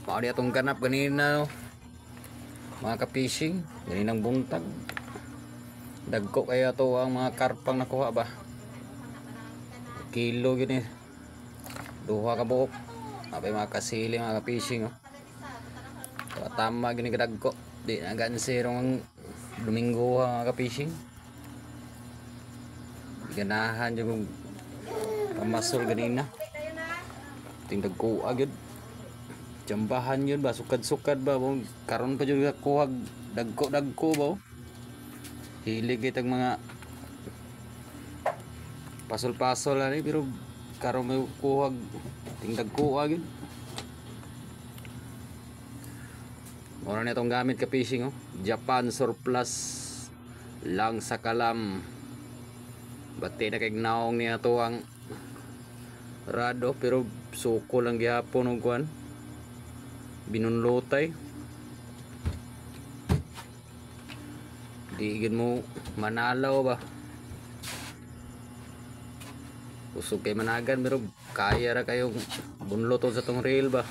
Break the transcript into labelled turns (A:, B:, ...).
A: Mao di atong ganap ganina no. Mga ka-fishing, ganinang buntag. Dagko kaya to ang mga karpang nakuha ba. Kilo gini. Duha ka buok. Apay mga kasili mga ka-fishing oh. Tama gini kadagko. Di na gansirong Domingo mga ka-fishing. Ganahan yung pamasol ganina. Ting dagko agad. Jambahan yun ba, sukad-sukad ba, karon pa juga kuhag dagko-dagko ba. Hilig itong mga pasol-pasol ani pero karon may kuhag ting dagko agad. Mura na itong gamit ka fishing oh. Japan surplus lang sa kalam. Bati na kay naong niya to ang rado pero suko lang gihapon og kuan. Binunlotay digin mo manalaw ba usog kay managan pero kaya ra kayong bunloton sa tong rail ba.